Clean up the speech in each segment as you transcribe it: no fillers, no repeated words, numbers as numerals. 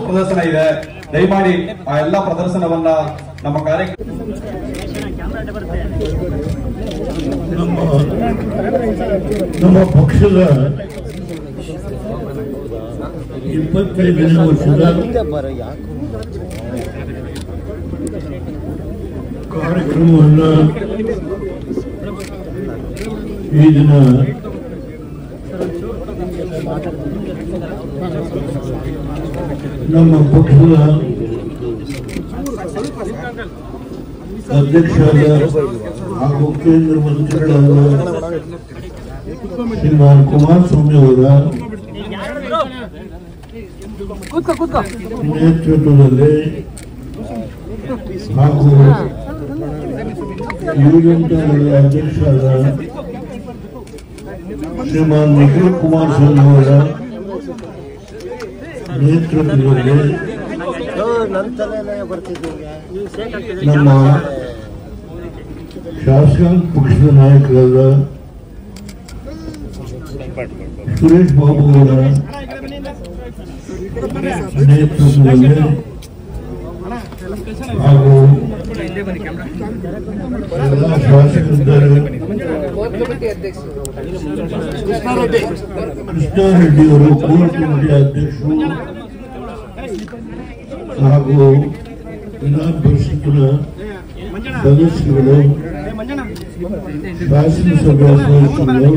ಪ್ರದರ್ಶನ ಇದೆ. ದಯಮಾಡಿ ಆ ಎಲ್ಲಾ ಪ್ರದರ್ಶನವನ್ನ ನಮ್ಮ ಕಾರ್ಯಕ್ರಮ ನಮ್ಮ ಪಕ್ಷದ 25ನೇ ವರ್ಷದ ಕಾರ್ಯಕ್ರಮವನ್ನು ಈ ದಿನ ನಮ್ಮ ಪಕ್ಷದ ಅಧ್ಯಕ್ಷರಾದ ಹಾಗೂ ಕೇಂದ್ರ ಮಂತ್ರಿಗಳಾದ ಶ್ರೀಮಾನ್ ಕುಮಾರಸ್ವಾಮಿ ಅವರ ನೇತೃತ್ವದಲ್ಲಿ ಹಾಗೂ ಯುವಜನತಾದಳದ ಅಧ್ಯಕ್ಷರಾದ ಶ್ರೀಮಾನ್ ನಿಖಿಲ್ ಕುಮಾರಸ್ವಾಮಿ ಅವರ ನೇತೃತ್ವದಲ್ಲಿ ನಮ್ಮ ಶಾಸಕಾಂಗ ಪಕ್ಷದ ನಾಯಕರಾದ ಸುರೇಶ್ ಬಾಬು ಅವರ ನೇತೃತ್ವದಲ್ಲಿ ಹಾಗೂ ಎಲ್ಲ ಶಾಸಕರಿದ್ದಾರೆ. ಕೃಷ್ಣಾರೆಡ್ಡಿ ಅವರು ಕೋರ್ ಕಮಿಟಿ ಅಧ್ಯಕ್ಷರು ಹಾಗೂ ವಿಧಾನ ಪರಿಷತ್ತಿನ ಸದಸ್ಯರುಗಳು, ಶಾಸನಸಭಾ ಸದಸ್ಯರು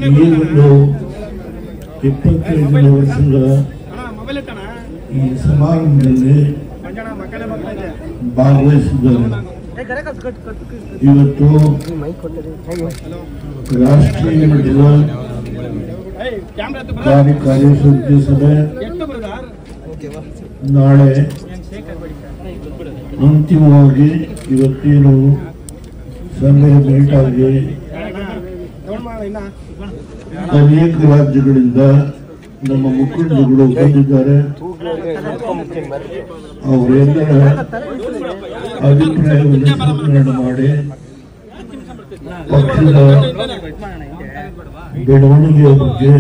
ಈ ಒಂದು 25ನೇ ವರ್ಷದ ಈ ಸಮಾರಂಭದಲ್ಲಿ ಭಾಗವಹಿಸಿದ್ದಾರೆ. ಇವತ್ತು ರಾಷ್ಟ್ರೀಯ ಮಟ್ಟದ ಕಾರ್ಯಕಾರಿ ಸಮಿತಿ ಸಭೆ, ನಾಳೆ ಅಂತಿಮವಾಗಿ ಇವತ್ತೇನು ಸಭೆ ಮೀಟಾಗಿ ಅನೇಕ ರಾಜ್ಯಗಳಿಂದ ನಮ್ಮ ಮುಖಂಡರುಗಳು ಬಂದಿದ್ದಾರೆ. ಅವರೆಲ್ಲರ ಅಭಿಪ್ರಾಯವನ್ನು ಸಂಗ್ರಹಣೆ ಮಾಡಿ ಪಕ್ಷದ ಬೆಳವಣಿಗೆಯ ಬಗ್ಗೆ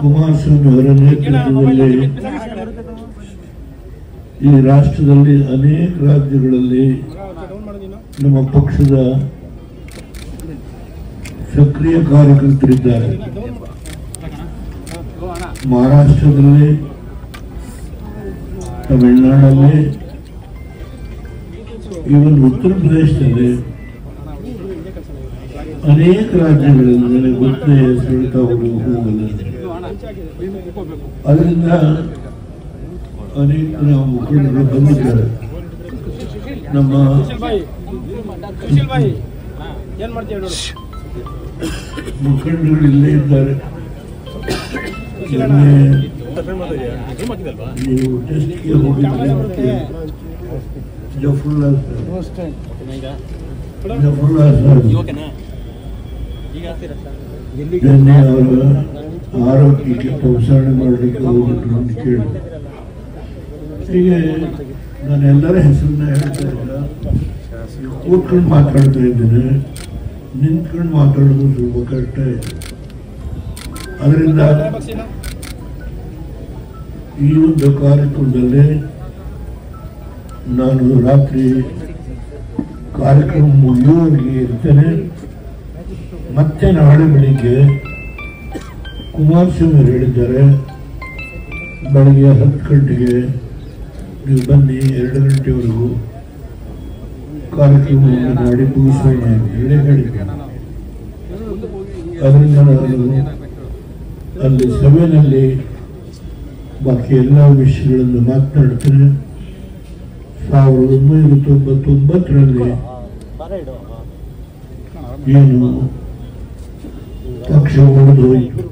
ಕುಮಾರಸ್ವಾಮಿ ಅವರ ನೇತೃತ್ವದಲ್ಲಿ ಈ ರಾಷ್ಟ್ರದಲ್ಲಿ ಅನೇಕ ರಾಜ್ಯಗಳಲ್ಲಿ ನಮ್ಮ ಪಕ್ಷದ ಸಕ್ರಿಯ ಕಾರ್ಯಕರ್ತರಿದ್ದಾರೆ. ಮಹಾರಾಷ್ಟ್ರದಲ್ಲಿ, ತಮಿಳುನಾಡಲ್ಲಿ, ಇವನ್ ಉತ್ತರ ಪ್ರದೇಶದಲ್ಲಿ ಅನೇಕ ರಾಜ್ಯಗಳಲ್ಲಿ ಗೊತ್ತೇ ಸೆಳೆತ ಹೋಗಲ್ಲ. ಅದರಿಂದ ಅನೇಕ ಮುಖಂಡರು ಬಂದಿದ್ದಾರೆ. ನಮ್ಮ ಮುಖಂಡರು ಇಲ್ಲೇ ಇದ್ದಾರೆ. ನೀವು ಟೆಸ್ಟ್ಗೆ ಹೋಗಿದ್ರೆ ಜಫರುಲ್ಲಾ ನಿನ್ನೆ ಅವರ ಆರೋಗ್ಯಕ್ಕೆ ತಪಾಸಣೆ ಮಾಡಲಿಕ್ಕೆ ಹೋಗ್ಬಿಟ್ರು ಅಂತ ಕೇಳಿ, ಹೀಗೆ ನಾನು ಎಲ್ಲರ ಹೆಸರನ್ನ ಹೇಳ್ತಾ ಇಲ್ಲ. ಕೂತ್ಕೊಂಡು ಮಾತಾಡ್ತಾ ಇದ್ದೇನೆ, ನಿಂತ್ಕೊಂಡು ಮಾತಾಡೋದು ಸ್ವಲ್ಪ ಕಷ್ಟ ಇದೆ. ಅದರಿಂದ ಈ ಒಂದು ಕಾರ್ಯಕ್ರಮದಲ್ಲಿ ನಾನು ರಾತ್ರಿ ಕಾರ್ಯಕ್ರಮ ಮುಗಿಯುವವರೆಗೆ ಇರ್ತೇನೆ. ಮತ್ತೆ ನಾಳೆ ಬೆಳಿಗ್ಗೆ ಕುಮಾರಸ್ವಾಮಿ ಹೇಳಿದ್ದಾರೆ, ಬೆಳಗ್ಗೆ 10 ಗಂಟೆಗೆ ನೀವು ಬನ್ನಿ, 2 ಗಂಟೆವರೆಗೂ ಕಾರ್ಯಕ್ರಮವನ್ನು ಮಾಡಿ ಮುಗಿಸೋಣ ಅಂತ ಹೇಳಿದ್ದೇನೆ. ಅದರಿಂದ ನಾನು ಅಲ್ಲಿ ಸಭೆಯಲ್ಲಿ ಬಾಕಿ ಎಲ್ಲ ವಿಷಯಗಳನ್ನು ಮಾತನಾಡ್ತೇನೆ. 1999ರಲ್ಲಿ ಏನು ಪಕ್ಷ ಒಡೆದು ಹೋಯಿತು,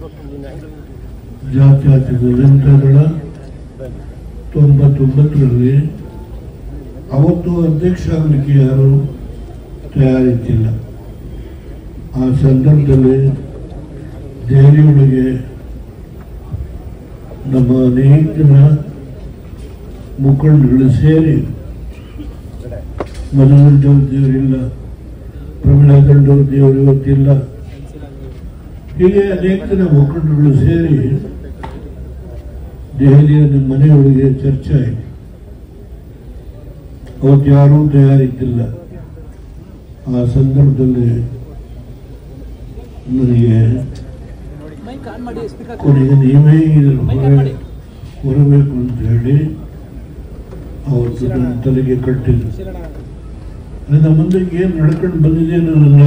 ಜಾತ್ಯತೀತ ಜನತಾದಳ 99ರಲ್ಲಿ ಅವತ್ತು ಅಧ್ಯಕ್ಷ ಆಗಲಿಕ್ಕೆ ಯಾರು ತಯಾರಿದ್ದಿಲ್ಲ. ಆ ಸಂದರ್ಭದಲ್ಲಿ ದೆಹಲಿಯೊಳಗೆ ನಮ್ಮ ಅನೇಕ ಜನ ಮುಖಂಡಗಳು ಸೇರಿ, ಮನೋರಂಜನ್ ದೇವರಿಲ್ಲ, ಪ್ರಮೀಳಾ ದಂಡೋರ್ ದೇವರು ಇವತ್ತಿಲ್ಲ, ಹೀಗೆ ಅನೇಕ ಜನ ಮುಖಂಡಗಳು ಸೇರಿ ದೆಹಲಿಯ ನಿಮ್ಮ ಮನೆಯೊಳಗೆ ಚರ್ಚೆ ಆಯಿತು. ಅವತ್ತು ಯಾರೂ ತಯಾರಿದ್ದಿಲ್ಲ. ಆ ಸಂದರ್ಭದಲ್ಲಿ ನನಗೆ ಕೊನೆಗೆ ನೀವೇ ಹೊರಬೇಕು ಅಂತ ಹೇಳಿ ಅವತ್ತು ನನ್ನ ತಲೆಗೆ ಕಟ್ಟಿದ್ರು. ನನ್ನ ಮುಂದೆ ಏನು ನಡ್ಕೊಂಡು ಬಂದಿದೆ ನನ್ನ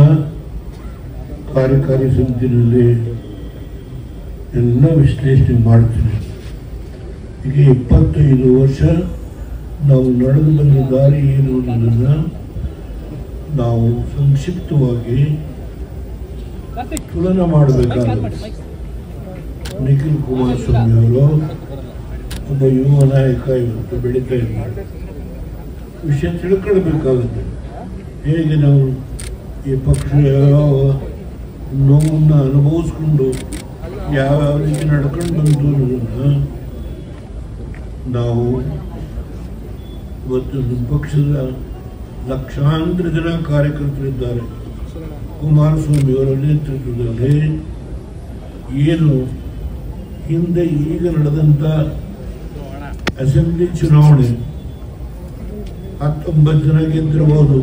ಕಾರ್ಯಕಾರಿ ಸಮಿತಿನಲ್ಲಿ ಎಲ್ಲ ವಿಶ್ಲೇಷಣೆ ಮಾಡ್ತೀನಿ. ಈಗ 25 ವರ್ಷ ನಾವು ನಡೆದು ಬಂದ ದಾರಿ ಏನು ಅನ್ನೋದನ್ನು ನಾವು ಸಂಕ್ಷಿಪ್ತವಾಗಿ ತುಲನೆ ಮಾಡಬೇಕಾಗುತ್ತೆ. ನಿಖಿಲ್ ಕುಮಾರಸ್ವಾಮಿ ಅವರು ಒಬ್ಬ ಯುವ ನಾಯಕ ಇವತ್ತು ಬೆಳೀತಾ ಇದ್ದಾರೆ. ವಿಷಯ ತಿಳ್ಕೊಳ್ಬೇಕಾಗುತ್ತೆ. ಹೇಗೆ ನಾವು ಈ ಪಕ್ಷ ಯಾವ ನೋವನ್ನು ಅನುಭವಿಸ್ಕೊಂಡು ಯಾವ್ಯಾವ ರೀತಿ ನಡ್ಕೊಂಡು ಬಂತು ಅನ್ನೋದನ್ನು ನಾವು ಇವತ್ತು ನಮ್ಮ ಪಕ್ಷದ ಲಕ್ಷಾಂತರ ಜನ ಕಾರ್ಯಕರ್ತರಿದ್ದಾರೆ. ಕುಮಾರಸ್ವಾಮಿ ಅವರ ನೇತೃತ್ವದಲ್ಲಿ ಏನು ಹಿಂದೆ ಈಗ ನಡೆದಂಥ ಅಸೆಂಬ್ಲಿ ಚುನಾವಣೆ 19 ಜನ ಗೆದ್ದಿರಬಹುದು,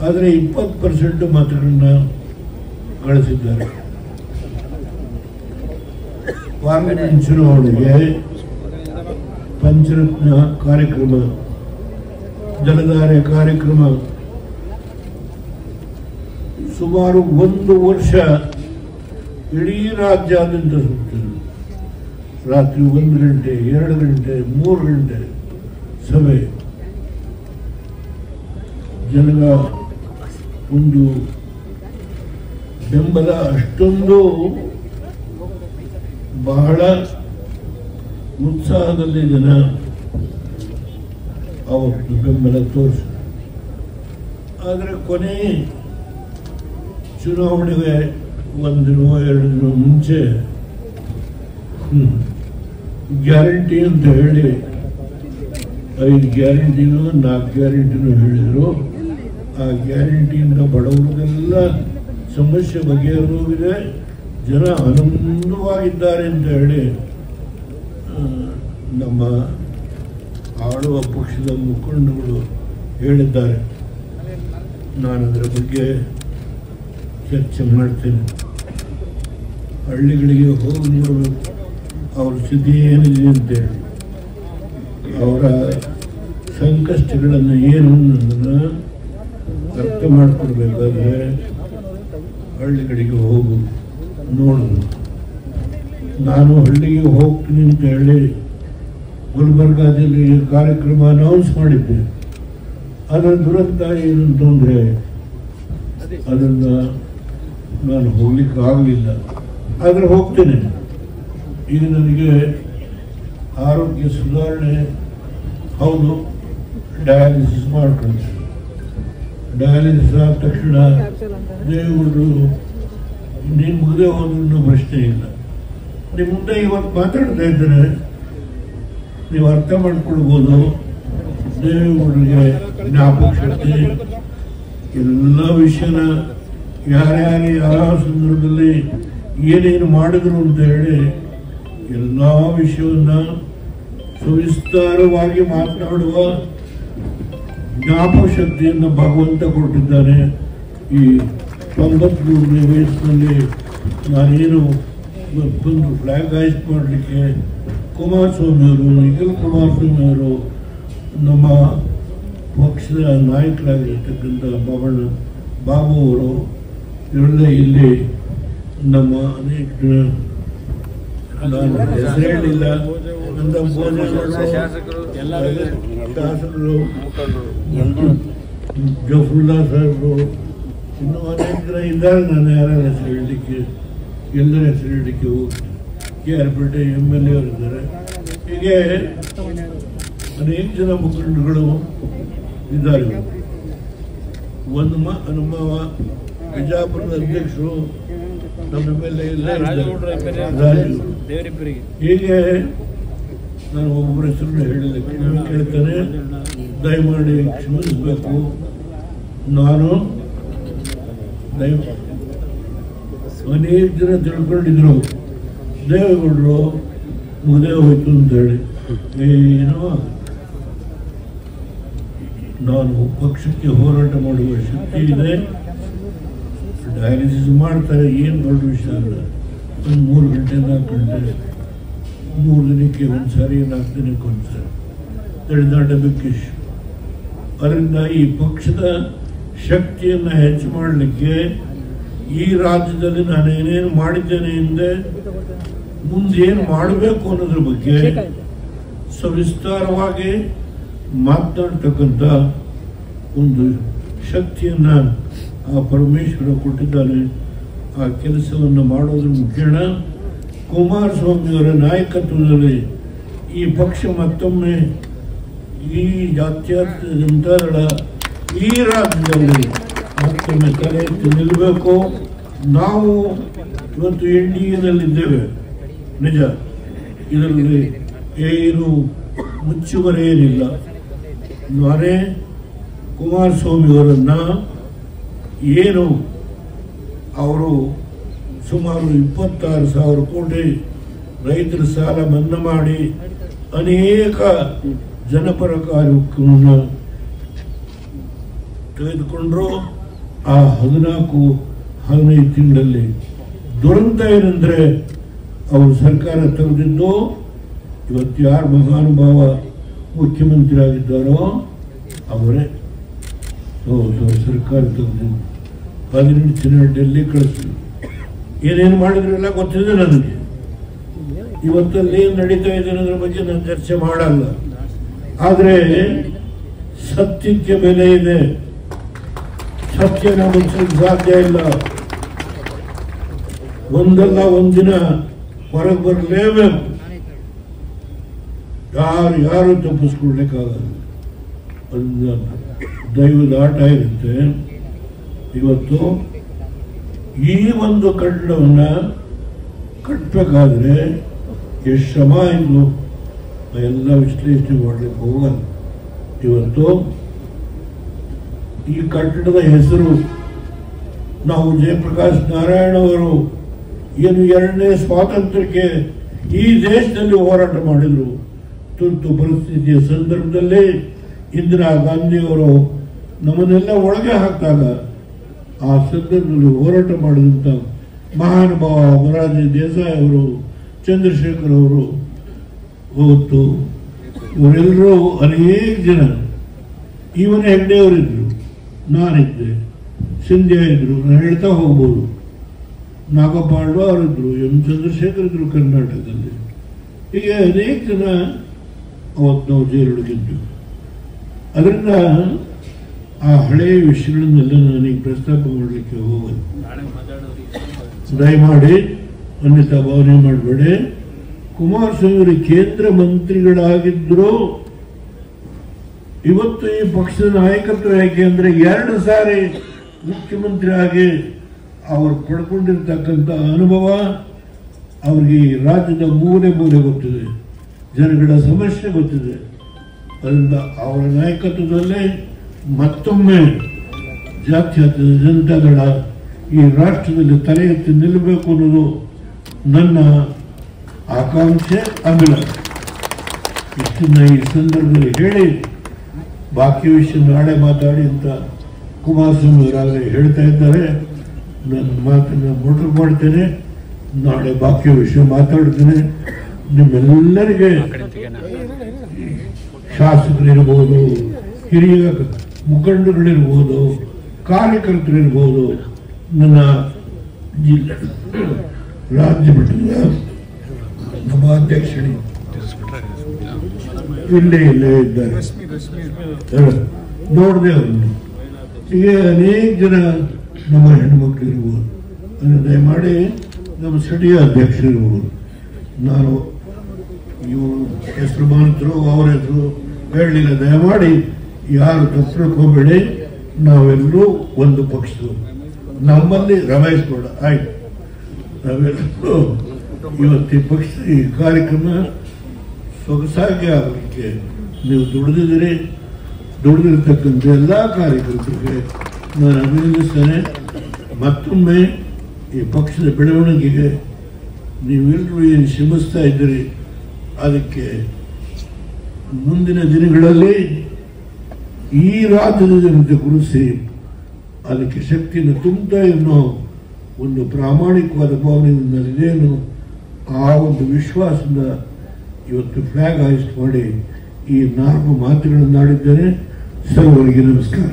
ಆದರೆ 20% ಮತಗಳನ್ನ ಗಳಿಸಿದ್ದಾರೆ. ಪಾರ್ಲಿಮೆಂಟ್ ಚುನಾವಣೆಗೆ ಪಂಚರತ್ನ ಕಾರ್ಯಕ್ರಮ, ಜಲಧಾರೆ ಕಾರ್ಯಕ್ರಮ ಸುಮಾರು 1 ವರ್ಷ ಇಡೀ ರಾಜ್ಯಾದ್ಯಂತ ಸುತ್ತಿದ್ರು. ರಾತ್ರಿ 1 ಗಂಟೆ 2 ಗಂಟೆ 3 ಗಂಟೆ ಸಭೆ. ಜನರ ಒಂದು ಬೆಂಬಲ ಅಷ್ಟೊಂದು ಬಹಳ ಉತ್ಸಾಹದಲ್ಲಿ ಜನ ಅವತ್ತು ಬೆಂಬಲ ತೋರಿಸಿದರು. ಆದರೆ ಕೊನೆ ಚುನಾವಣೆಗೆ 1 ದಿನ 2 ದಿನ ಮುಂಚೆ ಗ್ಯಾರಂಟಿ ಅಂತ ಹೇಳಿ 5 ಗ್ಯಾರಂಟಿನೂ 4 ಗ್ಯಾರಂಟಿನೂ ಹೇಳಿದರು. ಆ ಗ್ಯಾರಂಟಿಯಿಂದ ಬಡವರಿಗೆಲ್ಲ ಸಮಸ್ಯೆ ಬಗೆಹರಿದಿದೆ, ಜನ ಆನಂದವಾಗಿದ್ದಾರೆ ಅಂತ ಹೇಳಿ ನಮ್ಮ ಆಳುವ ಪಕ್ಷದ ಮುಖಂಡಗಳು ಹೇಳಿದ್ದಾರೆ. ನಾನು ಅದರ ಬಗ್ಗೆ ಚರ್ಚೆ ಮಾಡ್ತೇನೆ. ಹಳ್ಳಿಗಳಿಗೆ ಹೋಗಿ ನೋಡಬೇಕು ಅವ್ರ ಸ್ಥಿತಿ ಏನಿದೆ ಅಂತೇಳಿ, ಅವರ ಸಂಕಷ್ಟಗಳನ್ನು ಏನು ಅನ್ನೋದನ್ನು ಅರ್ಥ ಮಾಡಿಕೊಡ್ಬೇಕಾದ್ರೆ ಹಳ್ಳಿಗಳಿಗೆ ಹೋಗು ನೋಡು. ನಾನು ಹಳ್ಳಿಗೆ ಹೋಗ್ತೀನಿ ಅಂತ ಹೇಳಿ ಗುಲ್ಬರ್ಗಾದಲ್ಲಿ ಕಾರ್ಯಕ್ರಮ ಅನೌನ್ಸ್ ಮಾಡಿದ್ದೆ. ಅದರ ದುರಂತ ಏನು ಅಂತಂದರೆ ಅದನ್ನು ನಾನು ಹೋಗ್ಲಿಕ್ಕೆ ಆಗಲಿಲ್ಲ. ಆದರೆ ಹೋಗ್ತೇನೆ. ಈಗ ನನಗೆ ಆರೋಗ್ಯ ಸುಧಾರಣೆ ಹೌದು, ಡಯಾಲಿಸಿಸ್ ಮಾಡ್ಕೊಳ್ತೀನಿ. ಡಯಾಲಿಸಿಸ್ ಆದ ತಕ್ಷಣ ದೇವರು ನೀನು ಮುಗದೆ ಹೋದ್ರೂ ಪ್ರಶ್ನೆ ಇಲ್ಲ. ನಿಮ್ಮ ಮುಂದೆ ಇವತ್ತು ಮಾತಾಡ್ತಾ ಇದ್ದಾರೆ, ನೀವು ಅರ್ಥ ಮಾಡ್ಕೊಳ್ಬೋದು. ದೇವರಿಗೆ ಜ್ಞಾಪಕ ಶಕ್ತಿ, ಎಲ್ಲ ವಿಷಯನ ಯಾರ್ಯಾರು ಯಾವ ಸಂದರ್ಭದಲ್ಲಿ ಏನೇನು ಮಾಡಿದ್ರು ಅಂತ ಹೇಳಿ ಎಲ್ಲ ವಿಷಯವನ್ನ ಸವಿಸ್ತಾರವಾಗಿ ಮಾತನಾಡುವ ಜ್ಞಾಪಕ ಶಕ್ತಿಯನ್ನು ಭಗವಂತ ಕೊಟ್ಟಿದ್ದಾನೆ. ಈ 93ನೇ ವಯಸ್ಸಿನಲ್ಲಿ ನಾನೇನು ಬಂದು ಫ್ಲಾಗ್ ಹಾಯ್ಸ್ಟ್ ಮಾಡಲಿಕ್ಕೆ ಕುಮಾರಸ್ವಾಮಿಯವರು, ನಿಖಿಲ್ ಕುಮಾರಸ್ವಾಮಿಯವರು, ನಮ್ಮ ಪಕ್ಷದ ನಾಯಕರಾಗಿರ್ತಕ್ಕಂಥ ಬಾಬು ಅವರು ಇವರೆಲ್ಲ ಇಲ್ಲಿ ನಮ್ಮ ಅನೇಕ ನಾನು ಹೆಸರು ಹೇಳಿಲ್ಲ ಅಂತ ಶಾಸಕರು ಜಫುಲ್ಲಾ ಸಾಹೇಬರು ಇನ್ನೂ ಅನೇಕ ಜನ ಇದ್ದಾರೆ. ನಾನು ಯಾರ ಹೆಸರು ಹೇಳಲಿಕ್ಕೆ ಎಲ್ಲರ ಹೆಸರು ಹೇಳಲಿಕ್ಕೆ ಹೋಗಿ KR ಪೇಟೆ MLA ಅವರು ಇದ್ದಾರೆ. ಹೀಗೆ ಅನೇಕ ಜನ ಮುಖಂಡರುಗಳು ಇದ್ದಾರೆ. ನಮ್ಮ ಬಿಜಾಪುರದ ಅಧ್ಯಕ್ಷರು ನಮ್ಮ MLA ಎಲ್ಲ ರಾಜು. ಹೀಗೆ ನಾನು ಒಬ್ಬೊಬ್ಬರ ಹೆಸರನ್ನು ಹೇಳಿದ್ದಕ್ಕೆ ಕೇಳ್ತಾನೆ, ದಯಮಾಡಿ ಕ್ಷಮಿಸಬೇಕು. ನಾನು ಅನೇಕ ಜನ ತಿಳ್ಕೊಂಡಿದ್ರು ದೇವೇಗೌಡರು ಮುಗದೆ ಹೋಯ್ತು ಅಂತೇಳಿ ಏನೋ ನಾನು ಪಕ್ಷಕ್ಕೆ ಹೋರಾಟ ಮಾಡುವ ಶಕ್ತಿ ಇದೆ. ಡಯಾಲಿಸಿಸ್ ಮಾಡ್ತಾರೆ, ಏನು ದೊಡ್ಡ ವಿಷಯ ಅಲ್ಲ. ಒಂದು 3 ಗಂಟೆ 4 ಗಂಟೆ 3 ದಿನಕ್ಕೆ ಒಂದ್ಸಾರಿ 4 ದಿನಕ್ಕೆ ಒಂದ್ಸಾರಿ that is not a big issue. ಅದರಿಂದ ಈ ಪಕ್ಷದ ಶಕ್ತಿಯನ್ನು ಹೆಚ್ಚು ಮಾಡಲಿಕ್ಕೆ ಈ ರಾಜ್ಯದಲ್ಲಿ ನಾನು ಏನೇನು ಮಾಡಿದ್ದೇನೆ ಹಿಂದೆ ಮುಂದೆ ಏನು ಮಾಡಬೇಕು ಅನ್ನೋದ್ರ ಬಗ್ಗೆ ಸವಿಸ್ತಾರವಾಗಿ ಮಾತನಾಡ್ತಕ್ಕಂಥ ಒಂದು ಶಕ್ತಿಯನ್ನು ಆ ಪರಮೇಶ್ವರ ಕೊಟ್ಟಿದ್ದಾನೆ. ಆ ಕೆಲಸವನ್ನು ಮಾಡೋದ್ರ ಮುಖೇನ ಕುಮಾರಸ್ವಾಮಿಯವರ ನಾಯಕತ್ವದಲ್ಲಿ ಈ ಪಕ್ಷ ಮತ್ತೊಮ್ಮೆ ಈ ಜಾತ್ಯತೀತ ಜನತಾದಳ ಈ ರಾಜ್ಯದಲ್ಲಿ ಮತ್ತೊಮ್ಮೆ ತಲೆ ಎತ್ತಿ ನಿಲ್ಲಬೇಕು. ನಾವು ಇವತ್ತು NDAದಲ್ಲಿದ್ದೇವೆ, ನಿಜ, ಇದರಲ್ಲಿ ಏನು ಮುಚ್ಚುಮರೆ ಏನಿಲ್ಲ. ನಾನೇ ಕುಮಾರಸ್ವಾಮಿಯವರನ್ನು ಏನು ಅವರು ಸುಮಾರು 26,000 ಕೋಟಿ ರೈತರ ಸಾಲ ಮನ್ನಾ ಮಾಡಿ ಅನೇಕ ಜನಪರ ಕಾರ್ಯಕ್ರಮವನ್ನು ತೆಗೆದುಕೊಂಡ್ರು. ಆ 14-15 ತಿಂಗಳಲ್ಲಿ ದುರಂತ ಏನಂದ್ರೆ ಅವರು ಸರ್ಕಾರ ತೆಗೆದಿದ್ದು ಇವತ್ತು ಯಾರು ಮಹಾನುಭಾವ ಮುಖ್ಯಮಂತ್ರಿ ಆಗಿದ್ದಾರೋ ಅವರೇ ಸರ್ಕಾರ ತೆಗೆದಿದ್ದು 18 ದಿನ ಡೆಲ್ಲಿ ಕಳಿಸಿದ್ರು. ಏನೇನು ಮಾಡಿದ್ರೆಲ್ಲ ಗೊತ್ತಿದೆ ನನಗೆ. ಇವತ್ತಲ್ಲಿ ಏನು ನಡೀತಾ ಇದೆ ಅನ್ನೋದ್ರ ಬಗ್ಗೆ ನಾನು ಚರ್ಚೆ ಮಾಡಲ್ಲ. ಆದರೆ ಸತ್ಯಕ್ಕೆ ಬೆಲೆ ಇದೆ. ಸತ್ಯನ ಮುಚ್ಚಲಿಕ್ಕೆ ಸಾಧ್ಯ ಇಲ್ಲ. ಒಂದಲ್ಲ ಒಂದಿನ ಹೊರಗೆ ಬರಲೇಬೇಕು. ಯಾರು ತಪ್ಪಿಸ್ಕೊಳ್ಲಿಕ್ಕಾಗಲ್ಲ. ಒಂದು ದೈವದ ಆಟ ಇರುತ್ತೆ. ಇವತ್ತು ಈ ಒಂದು ಕಟ್ಟಡವನ್ನು ಕಟ್ಟಬೇಕಾದ್ರೆ ಎಷ್ಟು ಶ್ರಮ ಆಯಿತು ಎಲ್ಲ ವಿಶ್ಲೇಷಣೆ ಮಾಡಲಿಕ್ಕೆ ಹೋಗಲ್ಲ. ಇವತ್ತು ಈ ಕಟ್ಟಡದ ಹೆಸರು ನಾವು ಜಯಪ್ರಕಾಶ್ ನಾರಾಯಣ ಅವರು ಏನು 2ನೇ ಸ್ವಾತಂತ್ರ್ಯಕ್ಕೆ ಈ ದೇಶದಲ್ಲಿ ಹೋರಾಟ ಮಾಡಿದರು. ತುರ್ತು ಪರಿಸ್ಥಿತಿಯ ಸಂದರ್ಭದಲ್ಲಿ ಇಂದಿರಾ ಗಾಂಧಿಯವರು ನಮ್ಮನ್ನೆಲ್ಲ ಒಳಗೆ ಹಾಕಿದಾಗ ಆ ಸಂದರ್ಭದಲ್ಲಿ ಹೋರಾಟ ಮಾಡಿದಂಥ ಮಹಾನುಭಾವ ಮೊರಾರ್ಜಿ ದೇಸಾಯಿ ಅವರು, ಚಂದ್ರಶೇಖರ್ ಅವರು, ಹೊತ್ತು ಇವರೆಲ್ಲರೂ ಅನೇಕ ಜನ, ಈವನ್ ಹೆಗ್ಡೆ ಅವರಿದ್ದರು, ನಾನಿದ್ದೆ, ಸಿಂಧ್ಯಾ ಇದ್ರು, ನಾನು ಹೇಳ್ತಾ ಹೋಗ್ಬೋದು, ನಾಗಪಾಂಡು ಅವರಿದ್ರು, ಎಂ ಚಂದ್ರಶೇಖರ್ ಇದ್ರು ಕರ್ನಾಟಕದಲ್ಲಿ. ಹೀಗೆ ಅನೇಕ ಜನ ಅವತ್ತು ನಾವು ಜೈಲೊಳಗಿದ್ದು. ಅದರಿಂದ ಆ ಹಳೆಯ ವಿಷಯಗಳನ್ನೆಲ್ಲ ನನಗೆ ಪ್ರಸ್ತಾಪ ಮಾಡಲಿಕ್ಕೆ ಹೋಗೋದು. ದಯಮಾಡಿ ಅನ್ಯತಾ ಭಾವನೆ ಮಾಡಬೇಡಿ. ಕುಮಾರಸ್ವಾಮಿ ಕೇಂದ್ರ ಮಂತ್ರಿಗಳಾಗಿದ್ರು. ಇವತ್ತು ಈ ಪಕ್ಷದ ನಾಯಕತ್ವ ಯಾಕೆ ಅಂದ್ರೆ 2 ಸಾರಿ ಮುಖ್ಯಮಂತ್ರಿ ಆಗಿ ಅವರು ಪಡ್ಕೊಂಡಿರ್ತಕ್ಕಂಥ ಅನುಭವ ಅವ್ರಿಗೆ ರಾಜ್ಯದ ಮೂಲೆ ಮೂಲೆ ಗೊತ್ತಿದೆ, ಜನಗಳ ಸಮಸ್ಯೆ ಗೊತ್ತಿದೆ. ಅದರಿಂದ ಅವರ ನಾಯಕತ್ವದಲ್ಲೇ ಮತ್ತೊಮ್ಮೆ ಜಾತ್ಯತೀತ ಜನತಾದಳ ಈ ರಾಷ್ಟ್ರದಲ್ಲಿ ತಲೆ ಎತ್ತಿ ನಿಲ್ಲಬೇಕು ಅನ್ನೋದು ನನ್ನ ಆಕಾಂಕ್ಷೆ, ಅಭಿಲಾಷೆ. ಇಷ್ಟನ್ನ ಈ ಸಂದರ್ಭದಲ್ಲಿ ಹೇಳಿ ಬಾಕಿ ವಿಷಯ ನಾಳೆ ಮಾತಾಡಿ ಅಂತ ಕುಮಾರಸ್ವಾಮಿ ಅವರಾಗಲೇ ಹೇಳ್ತಾ ಇದ್ದಾರೆ. ನನ್ನ ಮಾತನ್ನು ಮೊಟಕು ಮಾಡ್ತೇನೆ. ನಾಳೆ ಬಾಕಿ ವಿಷಯ ಮಾತಾಡ್ತೇನೆ. ನಿಮ್ಮೆಲ್ಲರಿಗೆ ಶಾಸಕರಿರ್ಬೋದು, ಹಿರಿಯ ಮುಖಂಡಗಳಿರ್ಬೋದು, ಕಾರ್ಯಕರ್ತರಿರ್ಬೋದು, ನನ್ನ ಜಿಲ್ಲೆ ರಾಜ್ಯ ಮಟ್ಟದ ನಮ್ಮ ಅಧ್ಯಕ್ಷರು ಇಲ್ಲೇ ಇದ್ದಾರೆ, ನೋಡಿದೆ ಅವರನ್ನು. ಹೀಗೆ ಅನೇಕ ಜನ ನಮ್ಮ ಹೆಣ್ಮಕ್ಳು ಇರ್ಬೋದು. ದಯಮಾಡಿ ನಮ್ಮ ಸ್ಥಳೀಯ ಅಧ್ಯಕ್ಷರಿರ್ಬೋದು. ನಾನು ಇವರು ಹೆಸರು ಮಾತ್ರ ಅವರ ಹೆಸರು ಹೇಳಲಿಲ್ಲ. ದಯಮಾಡಿ ಯಾರು ತಪ್ಪಬೇಡಿ. ನಾವೆಲ್ಲರೂ ಒಂದು ಪಕ್ಷದವರು. ನಮ್ಮಲ್ಲಿ ರಮೇಶ್ ಗೌಡ ಆಯ್ತು. ನಾವೆಲ್ಲರೂ ಇವತ್ತು ಈ ಪಕ್ಷದ ಈ ಕಾರ್ಯಕ್ರಮ ಸೊಗಸಾಗಿ ಆಗಲಿಕ್ಕೆ ನೀವು ದುಡಿದಿದ್ದೀರಿ. ದುಡಿದಿರ್ತಕ್ಕಂಥ ಎಲ್ಲ ಕಾರ್ಯಕರ್ತರಿಗೆ ನಾನು ಅಭಿನಂದಿಸ್ತೇನೆ. ಮತ್ತೊಮ್ಮೆ ಈ ಪಕ್ಷದ ಬೆಳವಣಿಗೆಗೆ ನೀವೆಲ್ಲರೂ ಏನು ಶ್ರಮಿಸ್ತಾ ಇದ್ದೀರಿ ಅದಕ್ಕೆ ಮುಂದಿನ ದಿನಗಳಲ್ಲಿ ಈ ರಾಜ್ಯದ ಜನತೆ ಗುರುಸಿ ಅದಕ್ಕೆ ಶಕ್ತಿಯನ್ನು ತುಂಬುತ್ತಾ ಅನ್ನೋ ಒಂದು ಪ್ರಾಮಾಣಿಕವಾದ ಭಾವನೆಯಿಂದ ಇದೇನು ಆ ಒಂದು ವಿಶ್ವಾಸದಿಂದ ಇವತ್ತು ಫ್ಲಾಗ್ ಹಾಯಿಸ್ಟ್ ಮಾಡಿ ಈ 4 ಮಾತುಗಳನ್ನು ಆಡಿದ್ದೇನೆ. ಸರ್ವರಿಗೆ ನಮಸ್ಕಾರ.